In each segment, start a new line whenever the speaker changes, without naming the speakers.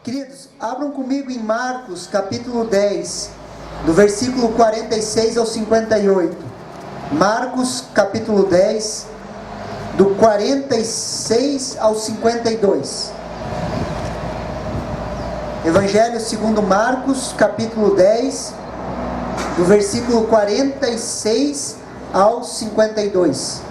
Queridos, abram comigo em Marcos, capítulo 10, do versículo 46 ao 58. Marcos, capítulo 10, do 46 ao 52. Evangelho segundo Marcos, capítulo 10, do versículo 46 ao 52.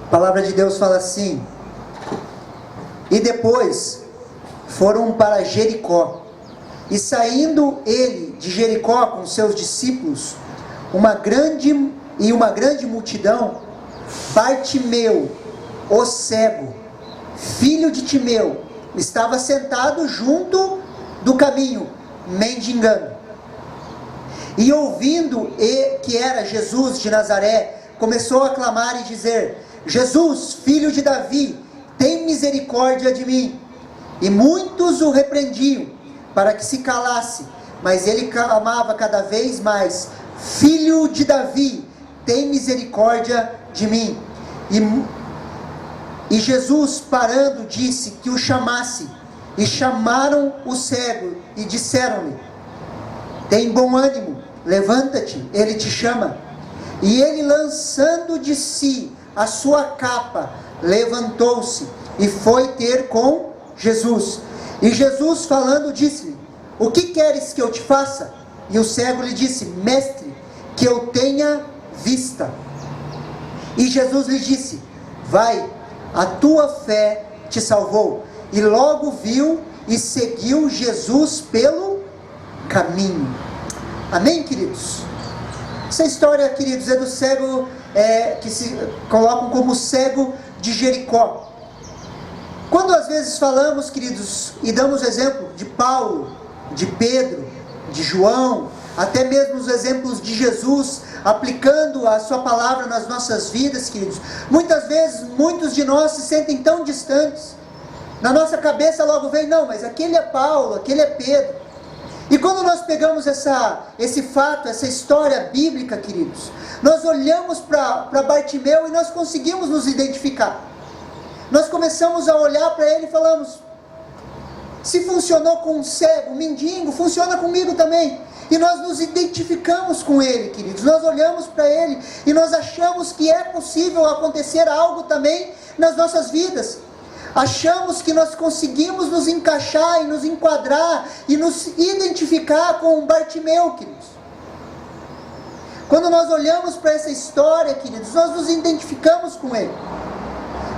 A palavra de Deus fala assim: e depois foram para Jericó, e saindo ele de Jericó com seus discípulos, uma grande multidão, Bartimeu, o cego, filho de Timeu, estava sentado junto do caminho, mendigando. E ouvindo que era Jesus de Nazaré, começou a clamar e dizer: Jesus, filho de Davi, tem misericórdia de mim. E muitos o repreendiam para que se calasse, mas ele clamava cada vez mais: Filho de Davi, tem misericórdia de mim. E Jesus, parando, disse que o chamasse. E chamaram o cego e disseram-lhe: tem bom ânimo, levanta-te, ele te chama. E ele, lançando de si a sua capa, levantou-se e foi ter com Jesus. E Jesus, falando, disse-lhe: o que queres que eu te faça? E o cego lhe disse: mestre, que eu tenha vista. E Jesus lhe disse: vai, a tua fé te salvou. E logo viu e seguiu Jesus pelo caminho. Amém, queridos? Essa história, queridos, é do cego que se colocam como cego de Jericó. Quando às vezes falamos, queridos, e damos exemplo de Paulo, de Pedro, de João, até mesmo os exemplos de Jesus, aplicando a sua palavra nas nossas vidas, queridos, muitas vezes, muitos de nós se sentem tão distantes. Na nossa cabeça logo vem: não, mas aquele é Paulo, aquele é Pedro. E quando nós pegamos esse fato, essa história bíblica, queridos, nós olhamos para Bartimeu e nós conseguimos nos identificar. Nós começamos a olhar para ele e falamos: se funcionou com um cego, um mendigo, funciona comigo também. E nós nos identificamos com ele, queridos. Nós olhamos para ele e nós achamos que é possível acontecer algo também nas nossas vidas. Achamos que nós conseguimos nos encaixar e nos enquadrar e nos identificar com Bartimeu, queridos. Quando nós olhamos para essa história, queridos, nós nos identificamos com ele.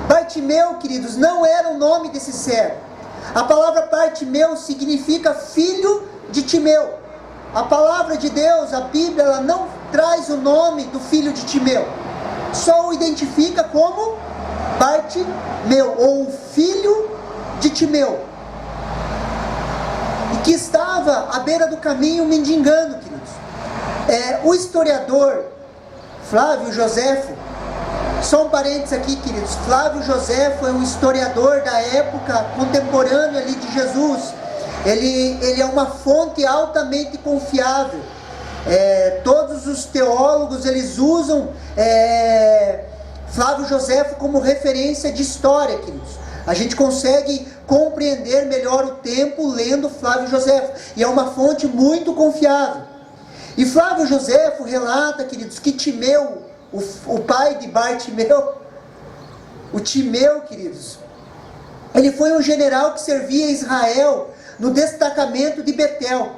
Bartimeu, queridos, não era o nome desse cego. A palavra Bartimeu significa filho de Timeu. A palavra de Deus, a Bíblia, ela não traz o nome do filho de Timeu. Só o identifica como Bartimeu, ou o filho de Timeu, e que estava à beira do caminho mendigando, queridos. O historiador Flávio Joséfo, só um parênteses aqui, queridos, Flávio Joséfo é um historiador da época contemporânea ali de Jesus. Ele é uma fonte altamente confiável. Todos os teólogos, eles usam Flávio Joséfo como referência de história, queridos. A gente consegue compreender melhor o tempo lendo Flávio Joséfo, e é uma fonte muito confiável. E Flávio Joséfo relata, queridos, que Timeu, o pai de Bartimeu, o Timeu, queridos, ele foi um general que servia Israel no destacamento de Betel,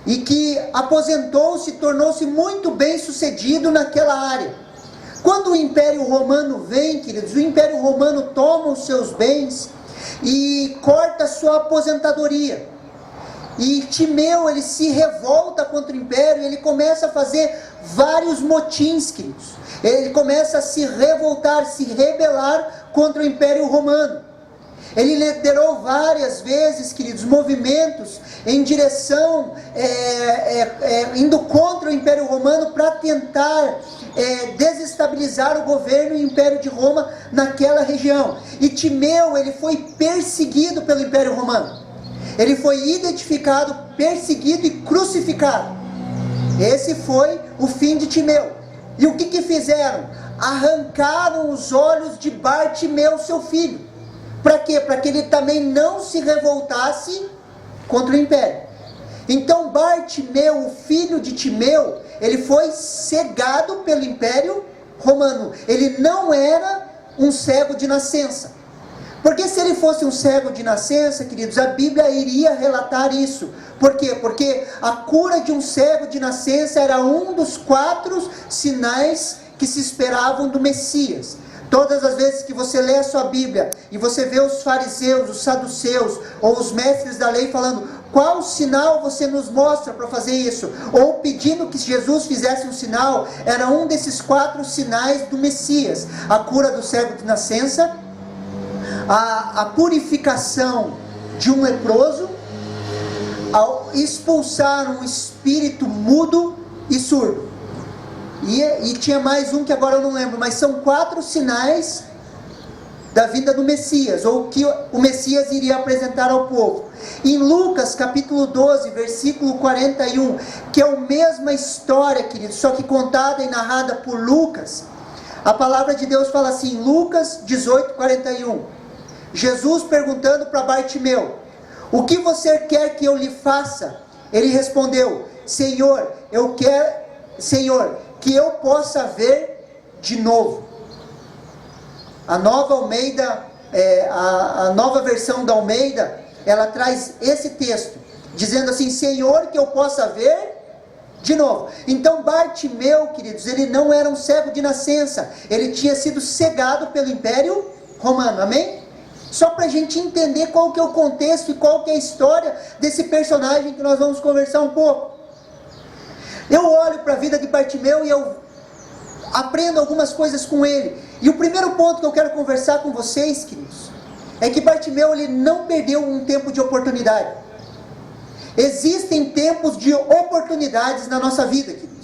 e que aposentou-se e tornou-se muito bem sucedido naquela área. Quando o Império Romano vem, queridos, o Império Romano toma os seus bens e corta a sua aposentadoria. E Timeu, ele se revolta contra o Império, ele começa a fazer vários motins, queridos. Ele começa a se revoltar, se rebelar contra o Império Romano. Ele liderou várias vezes, queridos, movimentos em direção, indo contra o Império Romano para tentar desestabilizar o governo e o Império de Roma naquela região. E Timeu, ele foi perseguido pelo Império Romano. Ele foi identificado, perseguido e crucificado. Esse foi o fim de Timeu. E o que fizeram? Arrancaram os olhos de Bartimeu, seu filho. Para quê? Para que ele também não se revoltasse contra o império. Então Bartimeu, o filho de Timeu, ele foi cegado pelo Império Romano. Ele não era um cego de nascença. Porque se ele fosse um cego de nascença, queridos, a Bíblia iria relatar isso. Por quê? Porque a cura de um cego de nascença era um dos 4 sinais que se esperavam do Messias. Todas as vezes que você lê a sua Bíblia e você vê os fariseus, os saduceus ou os mestres da lei falando: qual sinal você nos mostra para fazer isso? Ou pedindo que Jesus fizesse um sinal, era um desses 4 sinais do Messias: a cura do cego de nascença, a purificação de um leproso, ao expulsar um espírito mudo e surdo. E tinha mais um que agora eu não lembro, mas são 4 sinais da vinda do Messias, ou que o Messias iria apresentar ao povo. Em Lucas capítulo 12, versículo 41, que é a mesma história, queridos, só que contada e narrada por Lucas, a palavra de Deus fala assim, Lucas 18, 41, Jesus perguntando para Bartimeu: o que você quer que eu lhe faça? Ele respondeu: Senhor, eu quero, Senhor, que eu possa ver de novo. A nova Almeida, a nova versão da Almeida, ela traz esse texto, dizendo assim: Senhor, que eu possa ver de novo. Então Bartimeu, queridos, ele não era um cego de nascença, ele tinha sido cegado pelo Império Romano, amém? Só para a gente entender qual que é o contexto e qual que é a história desse personagem que nós vamos conversar um pouco. Eu olho para a vida de Bartimeu e eu aprendo algumas coisas com ele. E o primeiro ponto que eu quero conversar com vocês, queridos, é que Bartimeu, ele não perdeu um tempo de oportunidade. Existem tempos de oportunidades na nossa vida, queridos.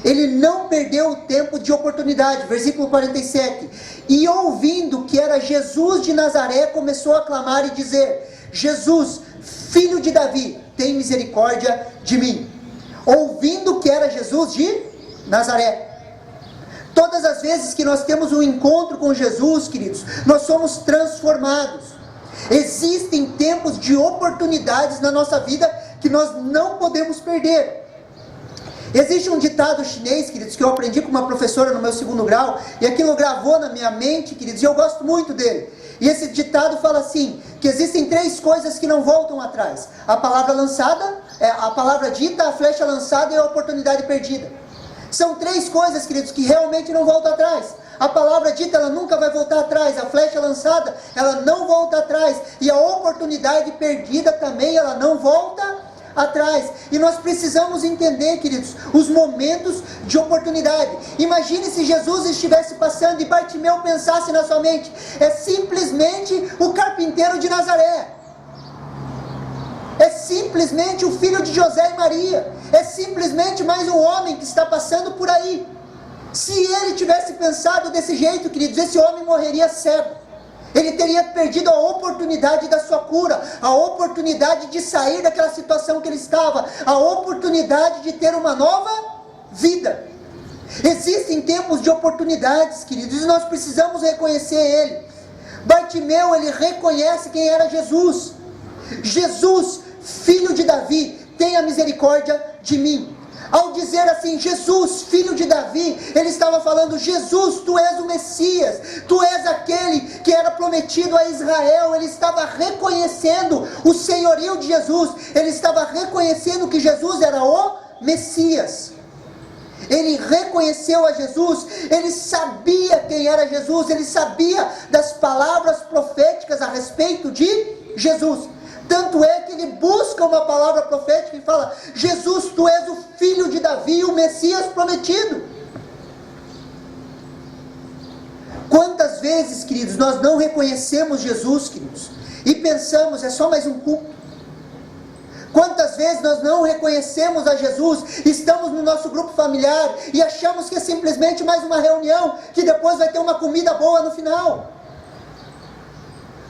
Ele não perdeu o tempo de oportunidade. Versículo 47. E ouvindo que era Jesus de Nazaré, começou a clamar e dizer: Jesus, filho de Davi, tem misericórdia de mim. Ouvindo que era Jesus de Nazaré. Todas as vezes que nós temos um encontro com Jesus, queridos, nós somos transformados. Existem tempos de oportunidades na nossa vida que nós não podemos perder. Existe um ditado chinês, queridos, que eu aprendi com uma professora no meu 2º grau, e aquilo gravou na minha mente, queridos, e eu gosto muito dele. E esse ditado fala assim, que existem 3 coisas que não voltam atrás: a palavra lançada, a palavra dita, a flecha lançada e a oportunidade perdida. São 3 coisas, queridos, que realmente não voltam atrás. A palavra dita, ela nunca vai voltar atrás. A flecha lançada, ela não volta atrás. E a oportunidade perdida também, ela não volta atrás. E nós precisamos entender, queridos, os momentos de oportunidade. Imagine se Jesus estivesse passando e Bartimeu pensasse na sua mente: é simplesmente o carpinteiro de Nazaré. É simplesmente o filho de José e Maria. É simplesmente mais um homem que está passando por aí. Se ele tivesse pensado desse jeito, queridos, esse homem morreria cego. Ele teria perdido a oportunidade da sua cura, a oportunidade de sair daquela situação que ele estava, a oportunidade de ter uma nova vida. Existem tempos de oportunidades, queridos, e nós precisamos reconhecer ele. Bartimeu, ele reconhece quem era Jesus. Jesus, filho de Davi, tenha misericórdia de mim. Ao dizer assim, Jesus, filho de Davi, ele estava falando: Jesus, tu és o Messias, tu és aquele que era prometido a Israel. Ele estava reconhecendo o senhorio de Jesus, ele estava reconhecendo que Jesus era o Messias. Ele reconheceu a Jesus, ele sabia quem era Jesus, ele sabia das palavras proféticas a respeito de Jesus. Tanto é que ele busca uma palavra profética e fala: Jesus, tu és o filho de Davi, o Messias prometido. Quantas vezes, queridos, nós não reconhecemos Jesus, queridos, e pensamos, é só mais um culto. Quantas vezes nós não reconhecemos a Jesus, estamos no nosso grupo familiar e achamos que é simplesmente mais uma reunião, que depois vai ter uma comida boa no final.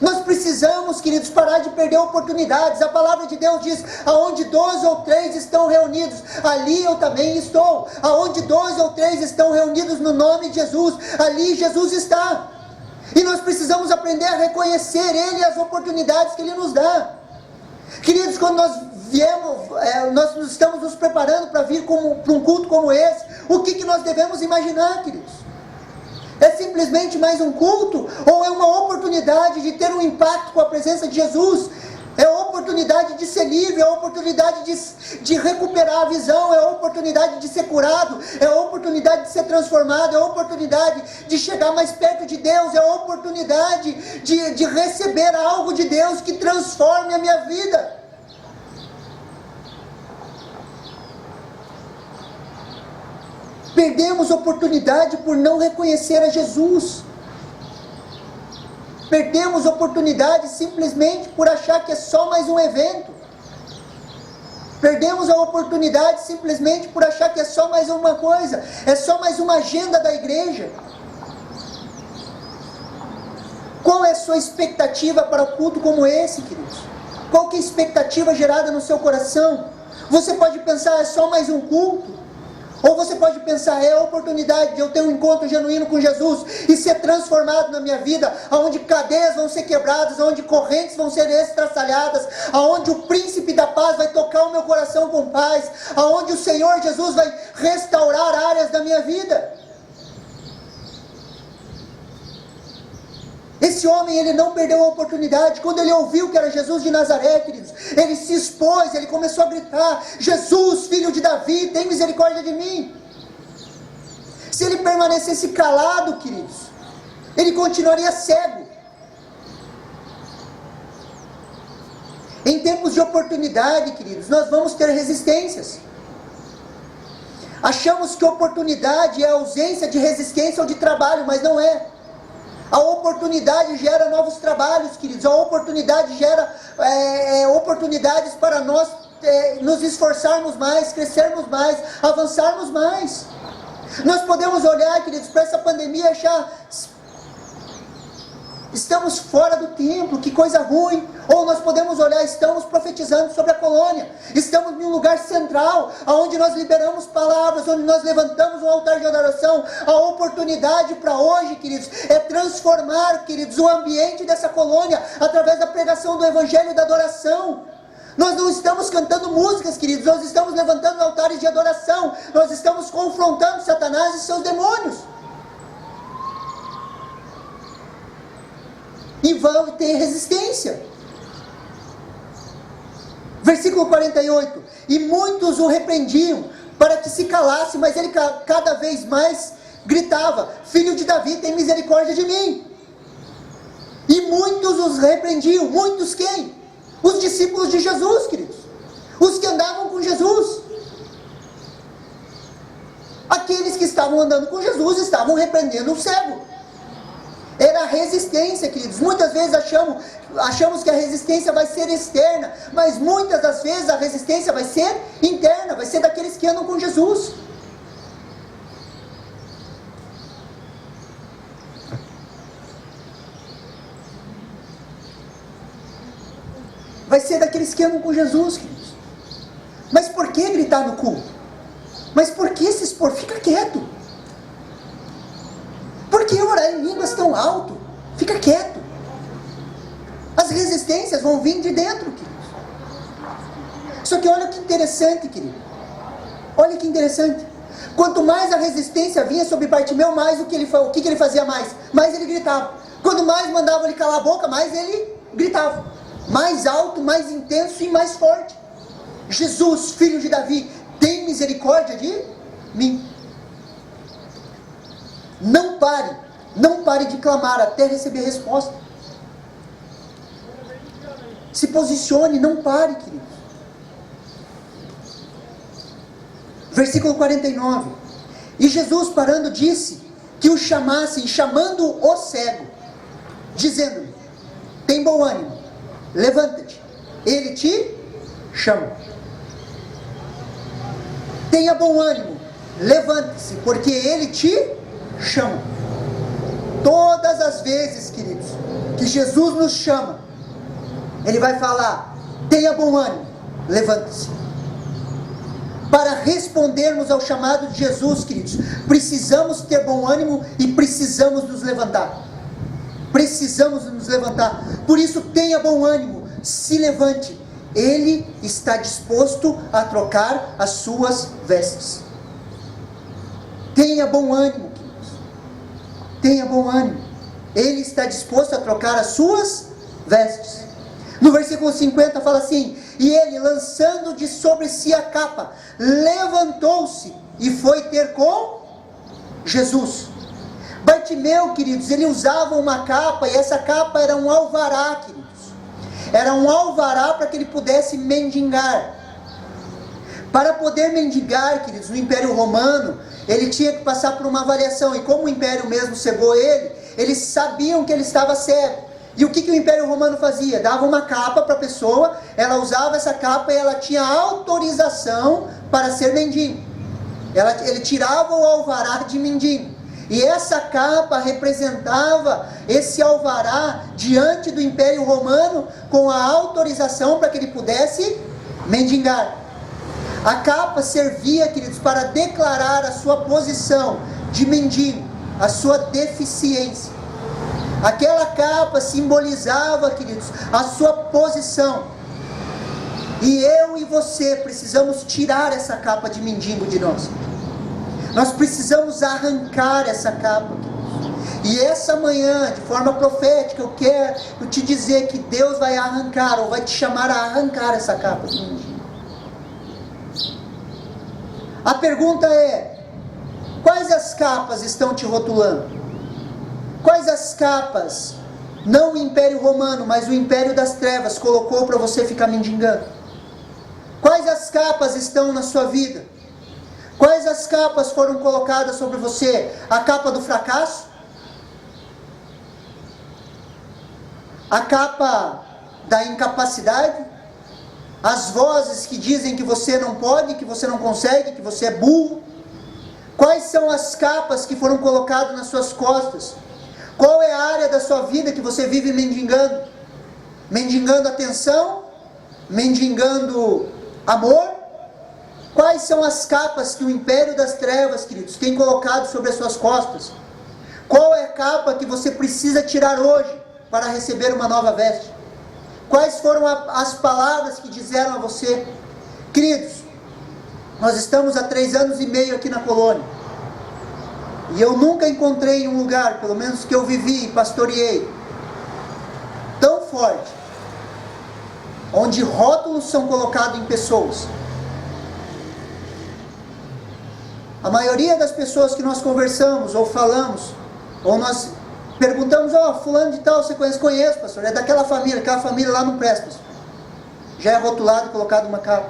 Nós precisamos, queridos, parar de perder oportunidades. A palavra de Deus diz, aonde 2 ou 3 estão reunidos, ali eu também estou. Aonde 2 ou 3 estão reunidos no nome de Jesus, ali Jesus está. E nós precisamos aprender a reconhecer Ele e as oportunidades que Ele nos dá. Queridos, quando nós viemos, nós estamos nos preparando para vir para um culto como esse, o que nós devemos imaginar, queridos? É simplesmente mais um culto? Ou é uma oportunidade de ter um impacto com a presença de Jesus? É a oportunidade de ser livre, é a oportunidade de recuperar a visão, é a oportunidade de ser curado, é a oportunidade de ser transformado, é a oportunidade de chegar mais perto de Deus, é a oportunidade de receber algo de Deus que transforme a minha vida. Perdemos oportunidade por não reconhecer a Jesus. Perdemos oportunidade simplesmente por achar que é só mais um evento. Perdemos a oportunidade simplesmente por achar que é só mais uma coisa, é só mais uma agenda da igreja. Qual é a sua expectativa para um culto como esse, queridos? Qual que é a expectativa gerada no seu coração? Você pode pensar, é só mais um culto. Ou você pode pensar, é a oportunidade de eu ter um encontro genuíno com Jesus e ser transformado na minha vida, onde cadeias vão ser quebradas, onde correntes vão ser estraçalhadas, onde o príncipe da paz vai tocar o meu coração com paz, onde o Senhor Jesus vai restaurar áreas da minha vida. Esse homem, ele não perdeu a oportunidade. Quando ele ouviu que era Jesus de Nazaré, queridos, ele se expôs, ele começou a gritar, Jesus, filho de Davi, tem misericórdia de mim. Se ele permanecesse calado, queridos, ele continuaria cego. Em tempos de oportunidade, queridos, nós vamos ter resistências. Achamos que oportunidade é ausência de resistência ou de trabalho, mas não é. A oportunidade gera novos trabalhos, queridos. A oportunidade gera oportunidades para nós nos esforçarmos mais, crescermos mais, avançarmos mais. Nós podemos olhar, queridos, para essa pandemia e achar, estamos fora do templo, que coisa ruim. Ou nós podemos olhar, estamos profetizando sobre a colônia, estamos em um lugar central, onde nós liberamos palavras, onde nós levantamos um altar de adoração. A oportunidade para hoje, queridos, é transformar, queridos, o ambiente dessa colônia, através da pregação do evangelho e da adoração. Nós não estamos cantando músicas, queridos, nós estamos levantando altares de adoração, nós estamos confrontando Satanás e seus demônios. E vão ter resistência. Versículo 48, e muitos o repreendiam para que se calasse, mas ele cada vez mais gritava, filho de Davi, tem misericórdia de mim. E muitos os repreendiam. Muitos quem? Os discípulos de Jesus, queridos, os que andavam com Jesus. Aqueles que estavam andando com Jesus estavam repreendendo o cego. Era a resistência, queridos. Muitas vezes achamos que a resistência vai ser externa, mas muitas das vezes a resistência vai ser interna, vai ser daqueles que andam com Jesus. Vai ser daqueles que andam com Jesus, queridos. Mas por que gritar no culto? Mas por que se expor? Fica quieto. Por que orar em línguas tão alto? Fica quieto. As resistências vão vir de dentro, queridos. Só que olha que interessante, querido. Olha que interessante. Quanto mais a resistência vinha sobre Bartimeu, mais o que ele fazia mais? Mais ele gritava. Quando mais mandavam ele calar a boca, mais ele gritava. Mais alto, mais intenso e mais forte. Jesus, filho de Davi, tem misericórdia de mim. Não pare de clamar até receber resposta. Se posicione, não pare, queridos. Versículo 49. E Jesus, parando, disse que o chamassem, chamando o cego, dizendo-lhe, tem bom ânimo, levanta-te, Ele te chama. Tenha bom ânimo, levante-se, porque Ele te chama. Todas as vezes, queridos, que Jesus nos chama, Ele vai falar: tenha bom ânimo, levante-se. Para respondermos ao chamado de Jesus, queridos, precisamos ter bom ânimo e precisamos nos levantar. Precisamos nos levantar. Por isso, tenha bom ânimo, se levante. Ele está disposto a trocar as suas vestes. Tenha bom ânimo, queridos. Tenha bom ânimo. Ele está disposto a trocar as suas vestes. No versículo 50 fala assim: e ele, lançando de sobre si a capa, levantou-se e foi ter com Jesus. Bartimeu, queridos, ele usava uma capa, e essa capa era um alvará, queridos. Era um alvará para que ele pudesse mendigar. Para poder mendigar, queridos, no Império Romano, ele tinha que passar por uma avaliação. E como o Império mesmo cegou ele, eles sabiam que ele estava cego. E o que o Império Romano fazia? Dava uma capa para a pessoa, ela usava essa capa e ela tinha autorização para ser mendigo. Ele tirava o alvará de mendigo. E essa capa representava esse alvará diante do Império Romano com a autorização para que ele pudesse mendigar. A capa servia, queridos, para declarar a sua posição de mendigo, a sua deficiência. Aquela capa simbolizava, queridos, a sua posição. E eu e você precisamos tirar essa capa de mendigo de nós. Nós precisamos arrancar essa capa, queridos. E essa manhã, de forma profética, eu quero te dizer que Deus vai arrancar, ou vai te chamar a arrancar essa capa de mendigo. A pergunta é: quais as capas estão te rotulando? Quais as capas, não o Império Romano, mas o Império das Trevas colocou para você ficar mendigando? Quais as capas estão na sua vida? Quais as capas foram colocadas sobre você? A capa do fracasso? A capa da incapacidade? As vozes que dizem que você não pode, que você não consegue, que você é burro? Quais são as capas que foram colocadas nas suas costas? Qual é a área da sua vida que você vive mendigando? Mendigando atenção? Mendigando amor? Quais são as capas que o Império das Trevas, queridos, tem colocado sobre as suas costas? Qual é a capa que você precisa tirar hoje para receber uma nova veste? Quais foram as palavras que disseram a você? Queridos, nós estamos há 3 anos e meio aqui na colônia. E eu nunca encontrei um lugar, pelo menos que eu vivi e pastoreei, tão forte, onde rótulos são colocados em pessoas. A maioria das pessoas que nós conversamos, ou falamos, ou nós perguntamos: fulano de tal, você conhece? Conheço, pastor, é daquela família lá não presta, pastor. Já é rotulado e colocado uma capa.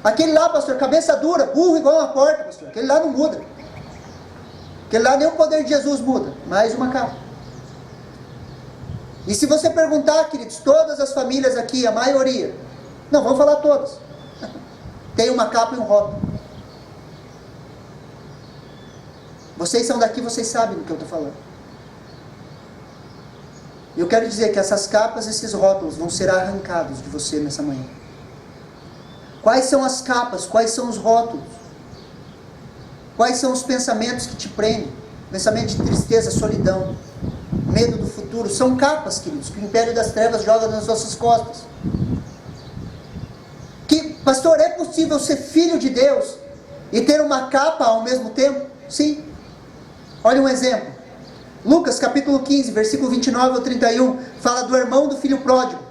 Aquele lá, pastor, cabeça dura, burro igual uma porta, pastor, aquele lá não muda. Aquele lá nem o poder de Jesus muda, mais uma capa. E se você perguntar, queridos, todas as famílias aqui, a maioria, não, vamos falar todas, tem uma capa e um rótulo. Vocês são daqui, vocês sabem do que eu estou falando. E eu quero dizer que essas capas, esses rótulos vão ser arrancados de você nessa manhã. Quais são as capas? Quais são os rótulos? Quais são os pensamentos que te prendem? Pensamento de tristeza, solidão, medo do futuro. São capas, queridos, que o Império das Trevas joga nas nossas costas. Que, pastor, é possível ser filho de Deus e ter uma capa ao mesmo tempo? Sim. Olha um exemplo. Lucas capítulo 15, versículo 29 ao 31, fala do irmão do filho pródigo.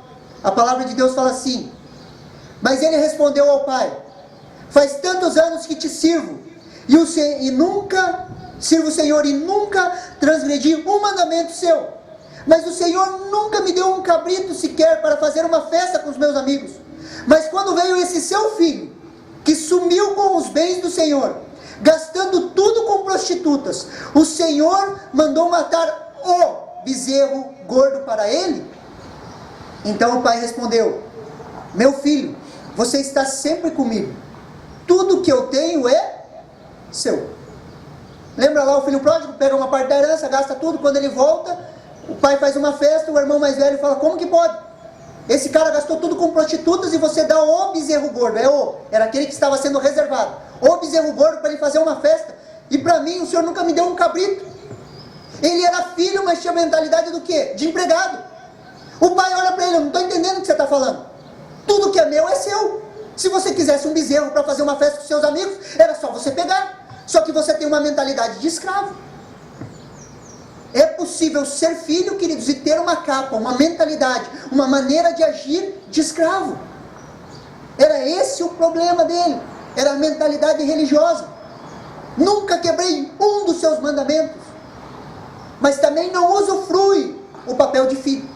A palavra de Deus fala assim: mas ele respondeu ao pai: faz tantos anos que te sirvo, e nunca sirvo o Senhor, e nunca transgredi um mandamento seu. Mas o Senhor nunca me deu um cabrito sequer para fazer uma festa com os meus amigos. Mas quando veio esse seu filho, que sumiu com os bens do Senhor, gastando tudo com prostitutas, o Senhor mandou matar o bezerro gordo para ele? Então o pai respondeu: meu filho, você está sempre comigo. Tudo que eu tenho é seu. Lembra lá o filho pródigo? Pega uma parte da herança, gasta tudo. Quando ele volta, o pai faz uma festa. O irmão mais velho fala: como que pode? Esse cara gastou tudo com prostitutas e você dá o bezerro gordo. Era aquele que estava sendo reservado. O bezerro gordo para ele fazer uma festa. E para mim o senhor nunca me deu um cabrito. Ele era filho, mas tinha mentalidade do quê? De empregado. O pai olha para ele: eu não estou entendendo o que você está falando. Tudo que é meu é seu. Se você quisesse um bezerro para fazer uma festa com seus amigos, era só você pegar. Só que você tem uma mentalidade de escravo. É possível ser filho, queridos, e ter uma capa, uma mentalidade, uma maneira de agir de escravo. Era esse o problema dele. Era a mentalidade religiosa. Nunca quebrei um dos seus mandamentos. Mas também não usufrui o papel de filho.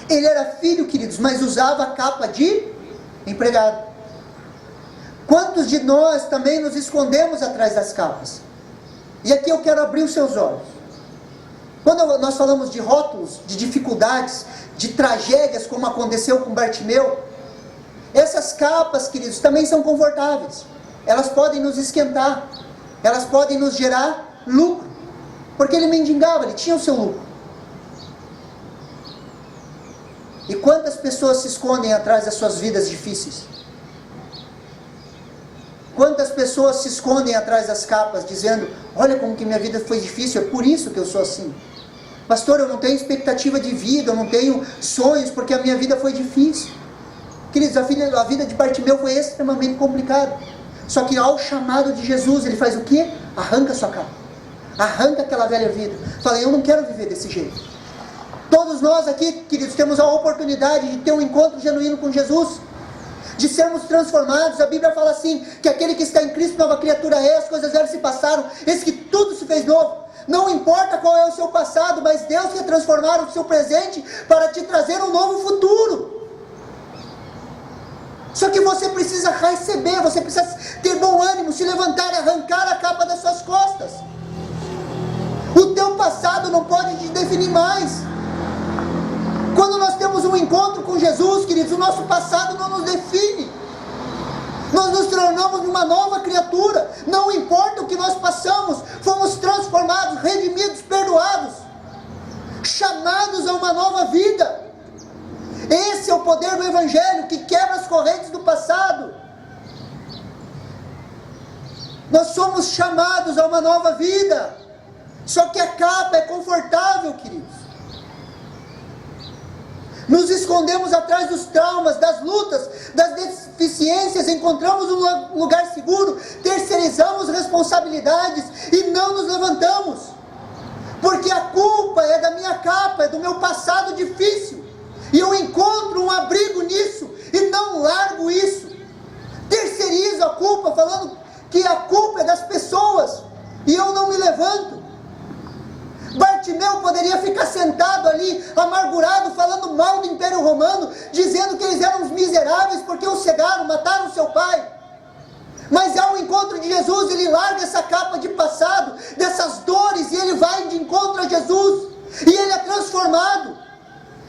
Ele era filho, queridos, mas usava a capa de empregado. Quantos de nós também nos escondemos atrás das capas? E aqui eu quero abrir os seus olhos. Quando nós falamos de rótulos, de dificuldades, de tragédias, como aconteceu com Bartimeu, essas capas, queridos, também são confortáveis. Elas podem nos esquentar. Elas podem nos gerar lucro. Porque ele mendigava, ele tinha o seu lucro. E quantas pessoas se escondem atrás das suas vidas difíceis? Quantas pessoas se escondem atrás das capas, dizendo: olha como que minha vida foi difícil, é por isso que eu sou assim. Pastor, eu não tenho expectativa de vida, eu não tenho sonhos, porque a minha vida foi difícil. Queridos, a vida de Bartimeu foi extremamente complicada. Só que ao chamado de Jesus, ele faz o quê? Arranca a sua capa. Arranca aquela velha vida. Fala: eu não quero viver desse jeito. Todos nós aqui, queridos, temos a oportunidade de ter um encontro genuíno com Jesus, de sermos transformados. A Bíblia fala assim, que aquele que está em Cristo, nova criatura é, as coisas velhas se passaram, eis que tudo se fez novo. Não importa qual é o seu passado, mas Deus quer transformar o seu presente para te trazer um novo futuro. Só que você precisa receber, você precisa ter bom ânimo, se levantar e arrancar a capa das suas costas. O teu passado não pode te definir mais. Quando nós temos um encontro com Jesus, queridos, o nosso passado não nos define. Nós nos tornamos uma nova criatura. Não importa o que nós passamos, fomos transformados, redimidos, perdoados, chamados a uma nova vida. Esse é o poder do Evangelho, que quebra as correntes do passado. Nós somos chamados a uma nova vida. Só que a capa é confortável, queridos. Nos escondemos atrás dos traumas, das lutas, das deficiências, encontramos um lugar seguro, terceirizamos responsabilidades e não nos levantamos. Porque a culpa é da minha capa, é do meu passado difícil. E eu encontro um abrigo nisso e não largo isso. Terceirizo a culpa, falando que a culpa é das pessoas e eu não me levanto. Bartimeu poderia ficar sentado ali, amargurado, falando mal do Império Romano, dizendo que eles eram os miseráveis porque o cegaram, mataram seu pai. Mas ao encontro de Jesus, ele larga essa capa de passado, dessas dores, e ele vai de encontro a Jesus, e ele é transformado.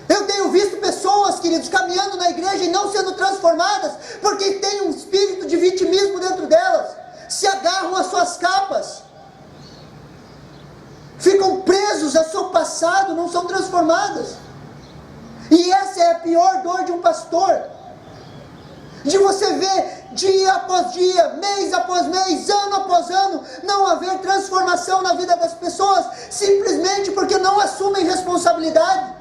Eu tenho visto pessoas, queridos, caminhando na igreja e não sendo transformadas, porque tem um espírito de vitimismo dentro delas, se agarram às suas capas, ficam presos ao seu passado, não são transformadas. E essa é a pior dor de um pastor, de você ver dia após dia, mês após mês, ano após ano, não haver transformação na vida das pessoas, simplesmente porque não assumem responsabilidade,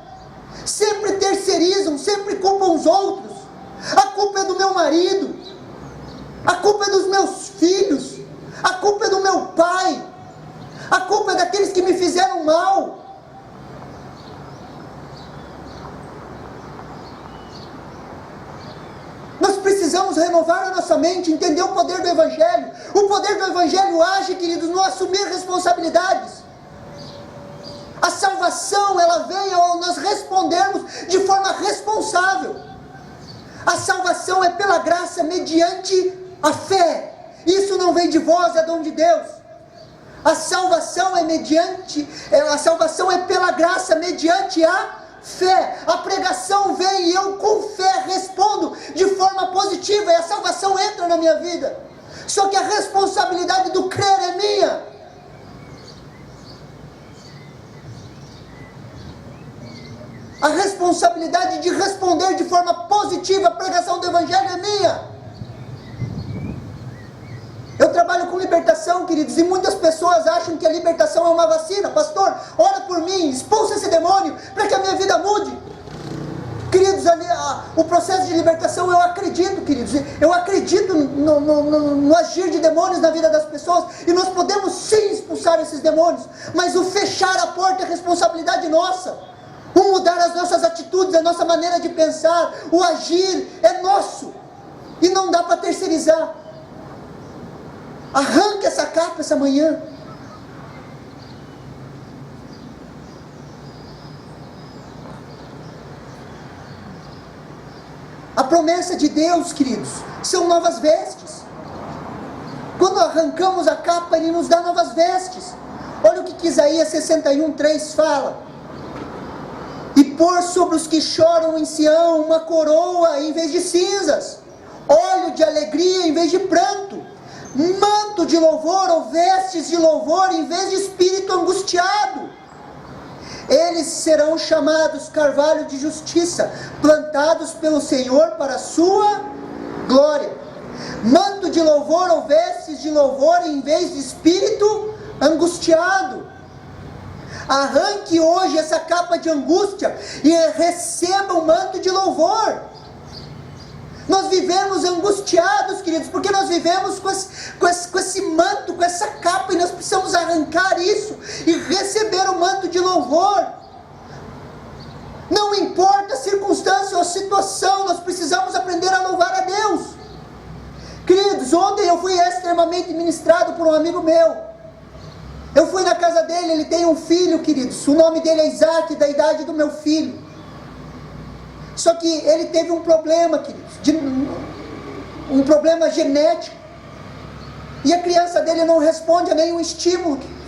sempre terceirizam, sempre culpam os outros. A culpa é do meu marido, a culpa é dos meus filhos, a culpa é do meu pai, a culpa é daqueles que me fizeram mal. Nós precisamos renovar a nossa mente, entender o poder do Evangelho. O poder do Evangelho age, queridos, no assumir responsabilidades. A salvação, ela vem ao nós respondermos de forma responsável. A salvação é pela graça mediante a fé. Isso não vem de vós, é dom de Deus. A salvação é pela graça mediante a fé. A pregação vem e eu com fé respondo de forma positiva e a salvação entra na minha vida. Só que a responsabilidade do crer é minha. A responsabilidade de responder de forma positiva a pregação do Evangelho é minha. Eu trabalho com libertação, queridos, e muitas pessoas acham que a libertação é uma vacina. Pastor, ora por mim, expulsa esse demônio para que a minha vida mude. Queridos, o processo de libertação, eu acredito, queridos, eu acredito no agir de demônios na vida das pessoas, e nós podemos sim expulsar esses demônios, mas o fechar a porta é responsabilidade nossa. O mudar as nossas atitudes, a nossa maneira de pensar, o agir é nosso, e não dá para terceirizar. Arranque essa capa essa manhã. A promessa de Deus, queridos, são novas vestes. Quando arrancamos a capa, Ele nos dá novas vestes. Olha o que Isaías 61:3 fala: e pôr sobre os que choram em Sião uma coroa em vez de cinzas, óleo de alegria em vez de pranto, manto de louvor ou vestes de louvor em vez de espírito angustiado. Eles serão chamados carvalho de justiça, plantados pelo Senhor para a sua glória. Manto de louvor ou vestes de louvor em vez de espírito angustiado. Arranque hoje essa capa de angústia e receba o manto de louvor. Nós vivemos angustiados, queridos, porque nós vivemos com esse manto, com essa capa, e nós precisamos arrancar isso e receber o manto de louvor. Não importa a circunstância ou a situação, nós precisamos aprender a louvar a Deus. Queridos, ontem eu fui extremamente ministrado por um amigo meu. Eu fui na casa dele, ele tem um filho, queridos, o nome dele é Isaac, da idade do meu filho. Só que ele teve um problema, queridos, um problema genético. E a criança dele não responde a nenhum estímulo, queridos.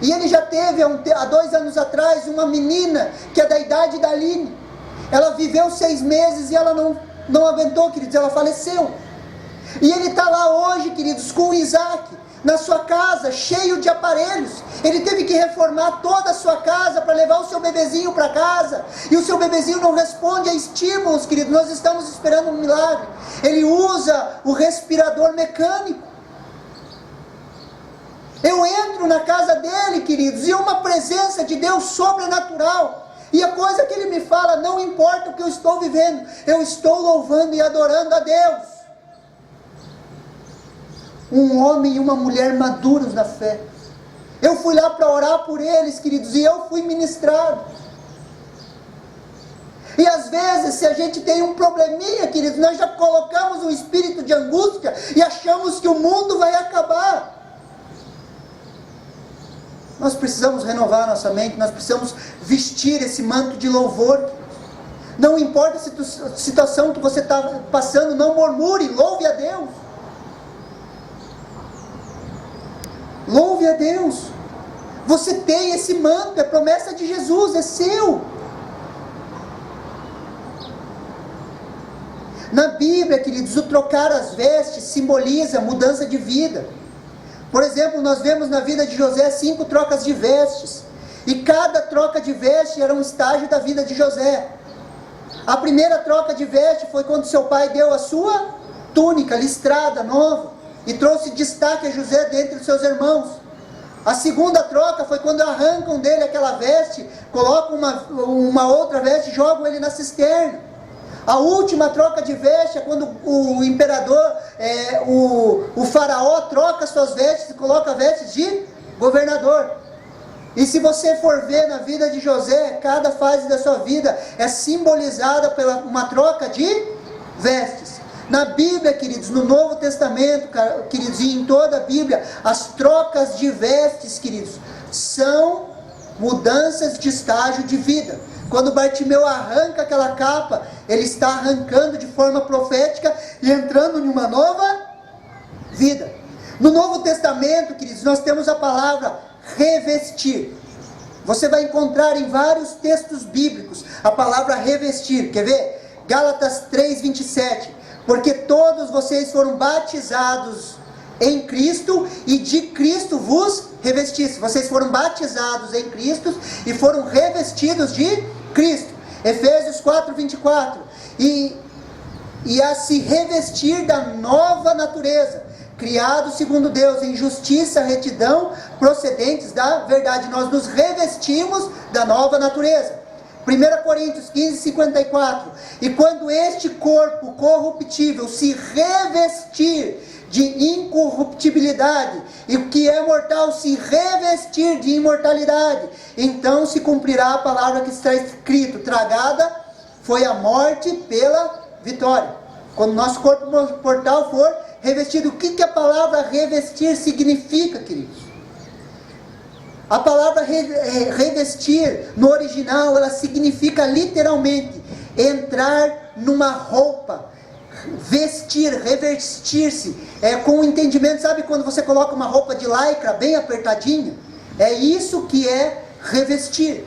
E ele já teve, há 2 anos atrás, uma menina que é da idade da Aline. Ela viveu 6 meses e ela não aguentou, queridos, ela faleceu. E ele está lá hoje, queridos, com o Isaac, na sua casa, cheio de aparelhos. Ele teve que reformar toda a sua casa para levar o seu bebezinho para casa, e o seu bebezinho não responde a estímulos, querido. Nós estamos esperando um milagre. Ele usa o respirador mecânico. Eu entro na casa dele, queridos, e uma presença de Deus sobrenatural. E a coisa que ele me fala: não importa o que eu estou vivendo, eu estou louvando e adorando a Deus. Um homem e uma mulher maduros na fé. Eu fui lá para orar por eles, queridos, e eu fui ministrado. E às vezes, se a gente tem um probleminha, queridos, nós já colocamos um espírito de angústia e achamos que o mundo vai acabar. Nós precisamos renovar nossa mente, nós precisamos vestir esse manto de louvor. Não importa a situação que você está passando, não murmure, louve a Deus. Louve a Deus. Você tem esse manto, é promessa de Jesus, é seu. Na Bíblia, queridos, o trocar as vestes simboliza mudança de vida. Por exemplo, nós vemos na vida de José 5 trocas de vestes, e cada troca de veste era um estágio da vida de José. A primeira troca de veste foi quando seu pai deu a sua túnica listrada, nova, e trouxe destaque a José dentre os seus irmãos. A segunda troca foi quando arrancam dele aquela veste, colocam uma outra veste e jogam ele na cisterna. A última troca de veste é quando o imperador, o faraó, troca suas vestes e coloca vestes de governador. E se você for ver na vida de José, cada fase da sua vida é simbolizada por uma troca de vestes. Na Bíblia, queridos, no Novo Testamento, queridos, e em toda a Bíblia, as trocas de vestes, queridos, são mudanças de estágio de vida. Quando Bartimeu arranca aquela capa, ele está arrancando de forma profética e entrando em uma nova vida. No Novo Testamento, queridos, nós temos a palavra revestir. Você vai encontrar em vários textos bíblicos a palavra revestir. Quer ver? Gálatas 3:27. Porque todos vocês foram batizados em Cristo e de Cristo vos revestisse. Vocês foram batizados em Cristo e foram revestidos de Cristo. Efésios 4:24. E a se revestir da nova natureza, criado segundo Deus em justiça, retidão, procedentes da verdade. Nós nos revestimos da nova natureza. 1 Coríntios 15:54. E quando este corpo corruptível se revestir de incorruptibilidade, e o que é mortal se revestir de imortalidade, então se cumprirá a palavra que está escrito: tragada foi a morte pela vitória. Quando o nosso corpo mortal for revestido. O que a palavra revestir significa, queridos? A palavra revestir, no original, ela significa literalmente entrar numa roupa, vestir, revestir-se, com o entendimento, sabe quando você coloca uma roupa de lycra bem apertadinha? É isso que é revestir.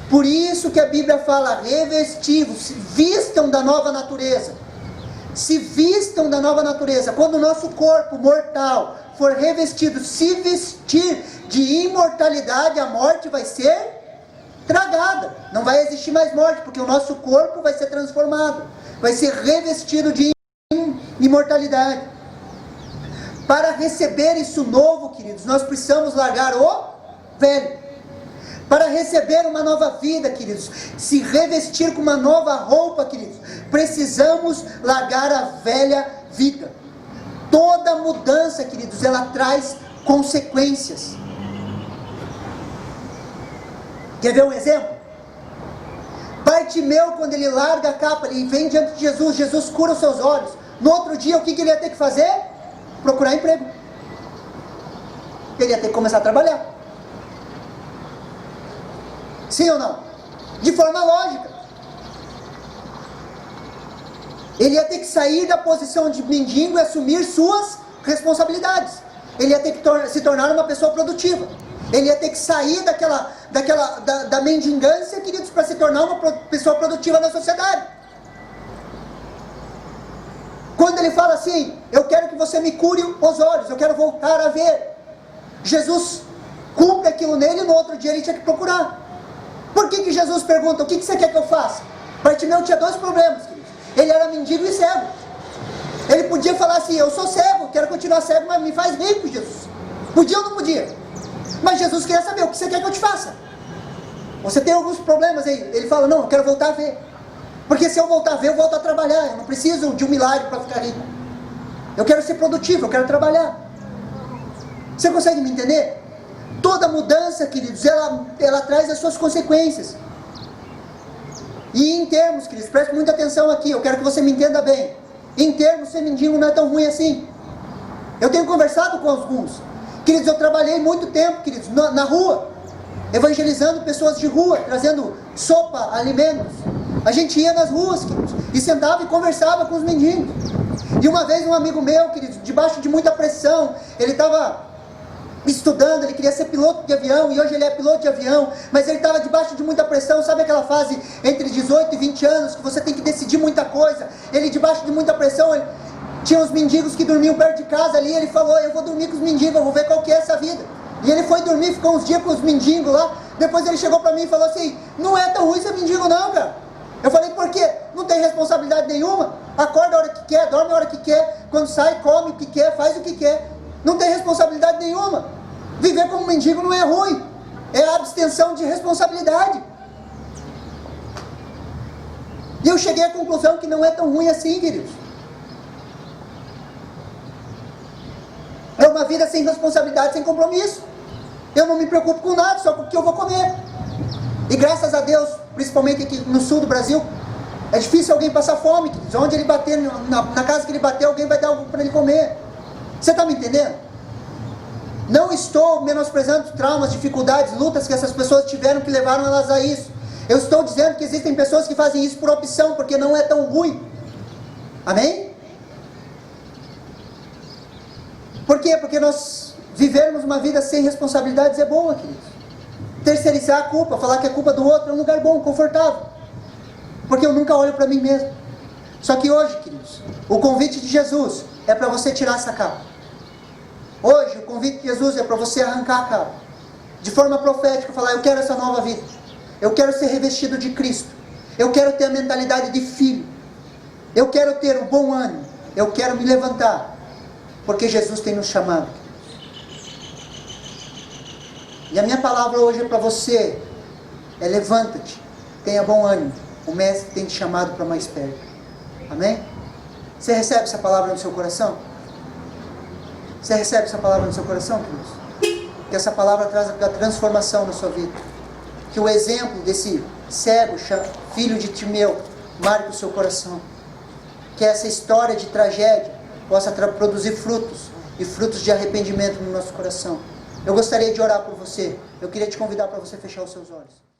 Por isso que a Bíblia fala, revestivos, vistam da nova natureza. Se vistam da nova natureza. Quando o nosso corpo mortal for revestido, se vestir de imortalidade, a morte vai ser tragada. Não vai existir mais morte, porque o nosso corpo vai ser transformado, vai ser revestido de imortalidade. Para receber isso novo, queridos, nós precisamos largar o velho. Para receber uma nova vida, queridos, se revestir com uma nova roupa, queridos, precisamos largar a velha vida. Toda mudança, queridos, ela traz consequências. Quer ver um exemplo? Bartimeu, quando ele larga a capa, ele vem diante de Jesus, Jesus cura os seus olhos. No outro dia, o que ele ia ter que fazer? Procurar emprego. Ele ia ter que começar a trabalhar. Sim ou não? De forma lógica. Ele ia ter que sair da posição de mendigo e assumir suas responsabilidades. Ele ia ter que se tornar uma pessoa produtiva. Ele ia ter que sair da mendigância, queridos, para se tornar uma pessoa produtiva na sociedade. Quando ele fala assim, eu quero que você me cure os olhos, eu quero voltar a ver. Jesus cumpre aquilo nele e no outro dia ele tinha que procurar. Por que Jesus pergunta, o que você quer que eu faça? Bartimeu tinha dois problemas, queridos. Ele era mendigo e cego. Ele podia falar assim, eu sou cego, quero continuar cego, mas me faz rico, Jesus. Podia ou não podia? Mas Jesus queria saber, o que você quer que eu te faça? Você tem alguns problemas aí. Ele fala, não, eu quero voltar a ver. Porque se eu voltar a ver, eu volto a trabalhar. Eu não preciso de um milagre para ficar rico. Eu quero ser produtivo, eu quero trabalhar. Você consegue me entender? Toda mudança, queridos, ela traz as suas consequências. E em termos, queridos, preste muita atenção aqui, eu quero que você me entenda bem. Em termos, ser mendigo não é tão ruim assim. Eu tenho conversado com alguns. Queridos, eu trabalhei muito tempo, queridos, na rua, evangelizando pessoas de rua, trazendo sopa, alimentos. A gente ia nas ruas, queridos, e sentava e conversava com os mendigos. E uma vez um amigo meu, queridos, debaixo de muita pressão, ele estava estudando, ele queria ser piloto de avião, e hoje ele é piloto de avião, mas ele estava debaixo de muita pressão, sabe aquela fase entre 18 e 20 anos, que você tem que decidir muita coisa, ele debaixo de muita pressão, tinha uns mendigos que dormiam perto de casa ali, ele falou, eu vou dormir com os mendigos, eu vou ver qual que é essa vida, e ele foi dormir, ficou uns dias com os mendigos lá, depois ele chegou para mim e falou assim, não é tão ruim ser mendigo não, cara. Eu falei, por quê? Não tem responsabilidade nenhuma, acorda a hora que quer, dorme a hora que quer, quando sai, come o que quer, faz o que quer. Não tem responsabilidade nenhuma. Viver como mendigo não é ruim. É a abstenção de responsabilidade. E eu cheguei à conclusão que não é tão ruim assim, queridos. É uma vida sem responsabilidade, sem compromisso. Eu não me preocupo com nada, só com o que eu vou comer. E graças a Deus, principalmente aqui no sul do Brasil, é difícil alguém passar fome, queridos. Onde ele bater, na casa que ele bater, alguém vai dar algo para ele comer. Você está me entendendo? Não estou menosprezando traumas, dificuldades, lutas que essas pessoas tiveram que levaram elas a isso. Eu estou dizendo que existem pessoas que fazem isso por opção, porque não é tão ruim. Amém? Por quê? Porque nós vivermos uma vida sem responsabilidades é boa, queridos. terceirizar a culpa, falar que a culpa do outro é um lugar bom, confortável. Porque eu nunca olho para mim mesmo. Só que hoje, queridos, o convite de Jesus é para você tirar essa capa. Hoje, o convite de Jesus é para você arrancar a capa. De forma profética, falar, eu quero essa nova vida. Eu quero ser revestido de Cristo. Eu quero ter a mentalidade de filho. Eu quero ter o bom ânimo. Eu quero me levantar. Porque Jesus tem nos chamado. E a minha palavra hoje é para você. É levanta-te. Tenha bom ânimo. O Mestre tem te chamado para mais perto. Amém? Você recebe essa palavra no seu coração? Você recebe essa palavra no seu coração, queridos? Que essa palavra traz a transformação na sua vida. Que o exemplo desse cego, filho de Timeu, marque o seu coração. Que essa história de tragédia possa produzir frutos. E frutos de arrependimento no nosso coração. Eu gostaria de orar por você. Eu queria te convidar para você fechar os seus olhos.